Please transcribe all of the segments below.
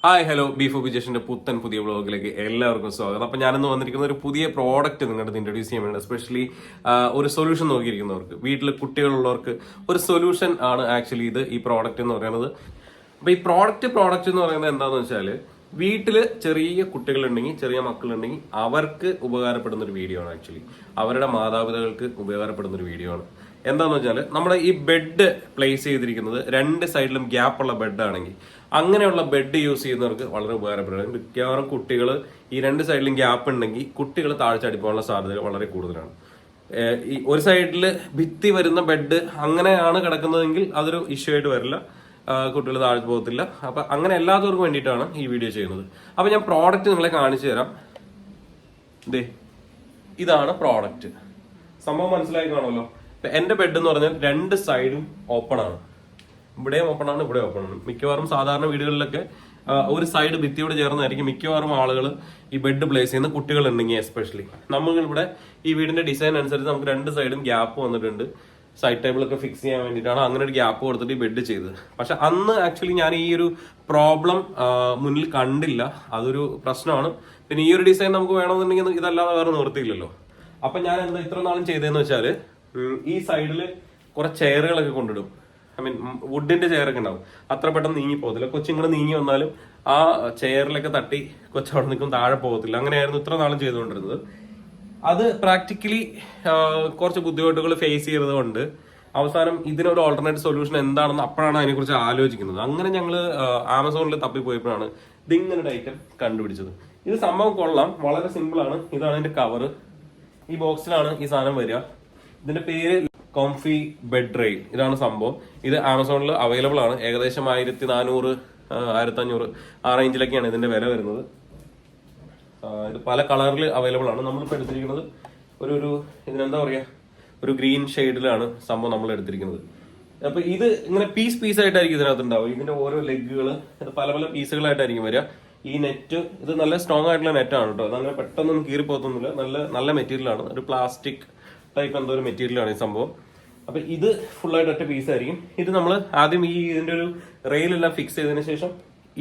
Hi hello beef ബിജേഷിന്റെ പുതിയ വ്ളോഗിലേക്ക് എല്ലാവർക്കും സ്വാഗതം. അപ്പൊ ഞാനിന്ന് വന്നിരിക്കുന്ന ഒരു പുതിയ പ്രോഡക്റ്റ് നിങ്ങളുടെ ഇൻട്രൊഡ്യൂസ് ചെയ്യാൻ വേണ്ടി, എസ്പെഷ്യലി ഒരു സൊല്യൂഷൻ നോക്കിയിരിക്കുന്നവർക്ക്, വീട്ടിൽ കുട്ടികളുള്ളവർക്ക് ഒരു സൊല്യൂഷൻ ആണ് ആക്ച്വലി ഈ പ്രോഡക്റ്റ് എന്ന് പറയുന്നത്. അപ്പൊ ഈ പ്രോഡക്റ്റ് എന്ന് പറയുന്നത് എന്താണെന്ന് വെച്ചാൽ, വീട്ടില് ചെറിയ കുട്ടികളുണ്ടെങ്കിൽ, ചെറിയ മക്കളുണ്ടെങ്കിൽ അവർക്ക് ഉപകാരപ്പെടുന്ന ഒരു വീഡിയോ ആണ്. ആക്ച്വലി അവരുടെ മാതാപിതാക്കൾക്ക് ഉപകാരപ്പെടുന്ന ഒരു വീഡിയോ ആണ്. എന്താന്ന് വെച്ചാൽ, നമ്മുടെ ഈ ബെഡ് പ്ലേസ് ചെയ്തിരിക്കുന്നത് രണ്ട് സൈഡിലും ഗ്യാപ്പുള്ള ബെഡ് ആണെങ്കിൽ, അങ്ങനെയുള്ള ബെഡ് യൂസ് ചെയ്യുന്നവർക്ക് വളരെ ഉപകാരപ്പെടുന്നത്. മിക്കവാറും കുട്ടികൾ ഈ രണ്ട് സൈഡിലും ഗ്യാപ്പ് ഉണ്ടെങ്കിൽ കുട്ടികൾ താഴ്ചാടി പോകാനുള്ള സാധ്യത വളരെ കൂടുതലാണ്. ഈ ഒരു സൈഡിൽ ഭിത്തി വരുന്ന ബെഡ് അങ്ങനെയാണ് കിടക്കുന്നതെങ്കിൽ അതൊരു ഇഷ്യൂ ആയിട്ട് വരില്ല, കുട്ടികൾ താഴ്ച പോകത്തില്ല. അപ്പൊ അങ്ങനെ എല്ലാത്തവർക്കും വേണ്ടിയിട്ടാണ് ഈ വീഡിയോ ചെയ്യുന്നത്. അപ്പൊ ഞാൻ പ്രോഡക്റ്റ് നിങ്ങളെ കാണിച്ചു തരാം. ഇതാണ് പ്രോഡക്റ്റ്. സംഭവം മനസ്സിലായി കാണുമല്ലോ. എന്റെ ബെഡ് എന്ന് പറഞ്ഞാൽ രണ്ട് സൈഡും ഓപ്പൺ ആണ്. ഇവിടെയും ഓപ്പൺ ആണ്, ഇവിടെ ഓപ്പൺ ആണ്. മിക്കവാറും സാധാരണ വീടുകളിലൊക്കെ ഒരു സൈഡ് ഭിത്തിയോട് ചേർന്നായിരിക്കും മിക്കവാറും ആളുകൾ ഈ ബെഡ് പ്ലേസ് ചെയ്യുന്ന, കുട്ടികളുണ്ടെങ്കിൽ എസ്പെഷ്യലി. നമ്മളിവിടെ ഈ വീടിന്റെ ഡിസൈൻ അനുസരിച്ച് നമുക്ക് രണ്ട് സൈഡും ഗ്യാപ്പ് വന്നിട്ടുണ്ട്. സൈഡ് ടേബിൾ ഒക്കെ ഫിക്സ് ചെയ്യാൻ വേണ്ടിയിട്ടാണ് അങ്ങനെ ഒരു ഗ്യാപ്പ് കൊടുത്തിട്ട് ഈ ബെഡ് ചെയ്തത്. പക്ഷെ അന്ന് ആക്ച്വലി ഞാൻ ഈ ഒരു പ്രോബ്ലം മുന്നിൽ കണ്ടില്ല. അതൊരു പ്രശ്നമാണ്. പിന്നെ ഈ ഒരു ഡിസൈൻ നമുക്ക് വേണമെന്നുണ്ടെങ്കിൽ ഇതല്ലാതെ വേറെ നിവൃത്തിയില്ലല്ലോ. അപ്പൊ ഞാൻ എന്താ ഇത്ര നാളും ചെയ്തതെന്ന് വെച്ചാൽ, ഈ സൈഡിൽ കുറെ ചെയറുകളൊക്കെ കൊണ്ടിടും. ഐ മീൻ വുഡിന്റെ ചെയറൊക്കെ ഉണ്ടാവും. അത്ര പെട്ടെന്ന് നീങ്ങി പോകത്തില്ല. കൊച്ചിങ്ങനെ നീങ്ങി വന്നാലും ആ ചെയറിലൊക്കെ തട്ടി കൊച്ചവിടെ നിൽക്കും, താഴെ പോകത്തില്ല. അങ്ങനെയായിരുന്നു ഇത്ര നാളും ചെയ്തുകൊണ്ടിരുന്നത്. അത് പ്രാക്ടിക്കലി കുറച്ച് ബുദ്ധിമുട്ടുകൾ ഫേസ് ചെയ്തത് കൊണ്ട് അവസാനം ഇതിനൊരു ഓൾട്ടർനേറ്റ് സൊല്യൂഷൻ എന്താണെന്ന് അപ്പോഴാണ് അതിനെക്കുറിച്ച് ആലോചിക്കുന്നത്. അങ്ങനെ ഞങ്ങൾ ആമസോണിൽ തപ്പിപ്പോയപ്പോഴാണ് ഇതിങ്ങനെ ഒരു ഐറ്റം കണ്ടുപിടിച്ചത്. ഇത് സംഭവം കൊള്ളാം, വളരെ സിമ്പിൾ ആണ്. ഇതാണ് ഇതിന്റെ കവറ്. ഈ ബോക്സിലാണ് ഈ സാധനം വരിക. ഇതിന്റെ പേര് കോംഫി ബെഡ് റെയിൽ. ഇതാണ് സംഭവം. ഇത് ആമസോണിൽ അവൈലബിൾ ആണ്. ഏകദേശം 1400 1500 ആ റേഞ്ചിലൊക്കെയാണ് ഇതിന്റെ വില വരുന്നത്. ഇത് പല കളറിൽ അവൈലബിൾ ആണ്. നമ്മളിപ്പോൾ എടുത്തിരിക്കുന്നത് ഒരു ഇതിനെന്താ പറയാ, ഒരു ഗ്രീൻ ഷെയ്ഡിലാണ് സംഭവം നമ്മൾ എടുത്തിരിക്കുന്നത്. അപ്പൊ ഇത് ഇങ്ങനെ പീസ് ആയിട്ടായിരിക്കും ഇതിനകത്ത് ഉണ്ടാവും. ഇതിന്റെ ഓരോ ലെഗുകൾ പല പീസുകളായിട്ടായിരിക്കും വരിക. ഈ നെറ്റ് ഇത് നല്ല സ്ട്രോങ് ആയിട്ടുള്ള നെറ്റാണ് കേട്ടോ. അതങ്ങനെ പെട്ടെന്നൊന്നും കീറിപ്പോത്തൊന്നുമില്ല. നല്ല മെറ്റീരിയൽ ആണ്. ഒരു പ്ലാസ്റ്റിക് ടൈപ്പ് എന്തോ ഒരു മെറ്റീരിയൽ ആണ് ഈ സംഭവം. അപ്പൊ ഇത് ഫുള്ളായിട്ട് ഒറ്റ പീസ് ആയിരിക്കും. ഇത് നമ്മൾ ആദ്യം ഇതിന്റെ ഒരു റെയിലെല്ലാം ഫിക്സ് ചെയ്തതിനു ശേഷം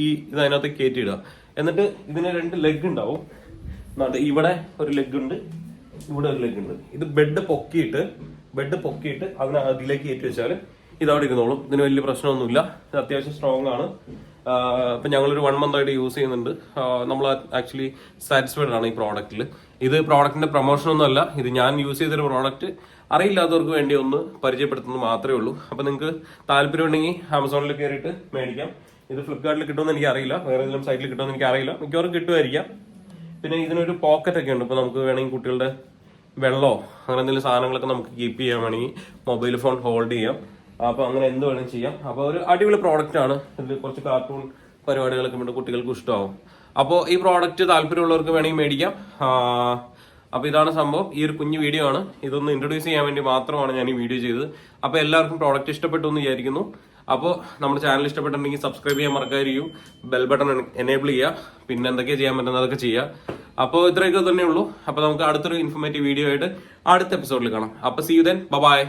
ഇത് അതിനകത്ത് കയറ്റിയിടുക. എന്നിട്ട് ഇതിന് രണ്ട് ലെഗ് ഉണ്ടാവും. ഇവിടെ ഒരു ലെഗ് ഉണ്ട്, ഇവിടെ ഒരു ലെഗ് ഉണ്ട്. ഇത് ബെഡ് പൊക്കിയിട്ട് അതിന് അതിലേക്ക് കയറ്റി വെച്ചാൽ ഇതവിടെ ഇരുന്നോളും. ഇതിന് വലിയ പ്രശ്നമൊന്നുമില്ല. ഇത് അത്യാവശ്യം സ്ട്രോങ് ആണ്. ഇപ്പൊ ഞങ്ങളൊരു 1 month ആയിട്ട് യൂസ് ചെയ്യുന്നുണ്ട്. നമ്മൾ ആക്ച്വലി സാറ്റിസ്ഫൈഡ് ആണ് ഈ പ്രോഡക്റ്റിൽ. ഇത് പ്രോഡക്റ്റിന്റെ പ്രൊമോഷൻ ഒന്നും അല്ല. ഇത് ഞാൻ യൂസ് ചെയ്തൊരു പ്രോഡക്റ്റ് അറിയില്ലാത്തവർക്ക് വേണ്ടി ഒന്ന് പരിചയപ്പെടുത്തുന്നത് മാത്രമേ ഉള്ളൂ. അപ്പൊ നിങ്ങൾക്ക് താല്പര്യം ഉണ്ടെങ്കിൽ ആമസോണിൽ കയറിയിട്ട് മേടിക്കാം. ഇത് ഫ്ലിപ്കാർട്ടിൽ കിട്ടുമെന്ന് എനിക്ക് അറിയില്ല, വേറെ ഏതെങ്കിലും സൈറ്റിൽ കിട്ടുമെന്ന് എനിക്ക് അറിയില്ല. മിക്കവാറും കിട്ടുമായിരിക്കാം. പിന്നെ ഇതിനൊരു പോക്കറ്റ് ഒക്കെ ഉണ്ട്. ഇപ്പൊ നമുക്ക് വേണമെങ്കിൽ കുട്ടികളുടെ വെള്ളമോ അങ്ങനെ എന്തെങ്കിലും സാധനങ്ങളൊക്കെ നമുക്ക് കീപ്പ് ചെയ്യാൻ വേണമെങ്കിൽ മൊബൈൽ ഫോൺ ഹോൾഡ് ചെയ്യാം. അപ്പൊ അങ്ങനെ എന്ത് വേണമെങ്കിലും ചെയ്യാം. അപ്പൊ ഒരു അടിപൊളി പ്രോഡക്റ്റ് ആണ്. ഇതിൽ കുറച്ച് കാർട്ടൂൺ പരിപാടികളൊക്കെ ഉണ്ട്, കുട്ടികൾക്ക് ഇഷ്ടമാവും. അപ്പോൾ ഈ പ്രോഡക്റ്റ് താല്പര്യമുള്ളവർക്ക് വേണമെങ്കിൽ മേടിക്കാം. അപ്പൊ ഇതാണ് സംഭവം. ഈ ഒരു കുഞ്ഞു വീഡിയോ ആണ്. ഇതൊന്ന് ഇൻട്രൊഡ്യൂസ് ചെയ്യാൻ വേണ്ടി മാത്രമാണ് ഞാൻ ഈ വീഡിയോ ചെയ്തത്. അപ്പൊ എല്ലാവർക്കും പ്രോഡക്റ്റ് ഇഷ്ടപ്പെട്ടു എന്ന് വിചാരിക്കുന്നു. അപ്പോൾ നമ്മുടെ ചാനൽ ഇഷ്ടപ്പെട്ടിട്ടുണ്ടെങ്കിൽ സബ്സ്ക്രൈബ് ചെയ്യാൻ മറക്കാതിരിക്കും. ബെൽ ബട്ടൺ എനേബിൾ ചെയ്യുക. പിന്നെ എന്തൊക്കെയാണ് ചെയ്യാൻ പറ്റുന്നത് അതൊക്കെ ചെയ്യുക. അപ്പോൾ ഇത്രയൊക്കെ തന്നെ ഉള്ളൂ. അപ്പൊ നമുക്ക് അടുത്തൊരു ഇൻഫോർമേറ്റീവ് വീഡിയോ ആയിട്ട് അടുത്ത എപ്പിസോഡിൽ കാണാം. അപ്പൊ സീ യു ദെൻ, ബൈ.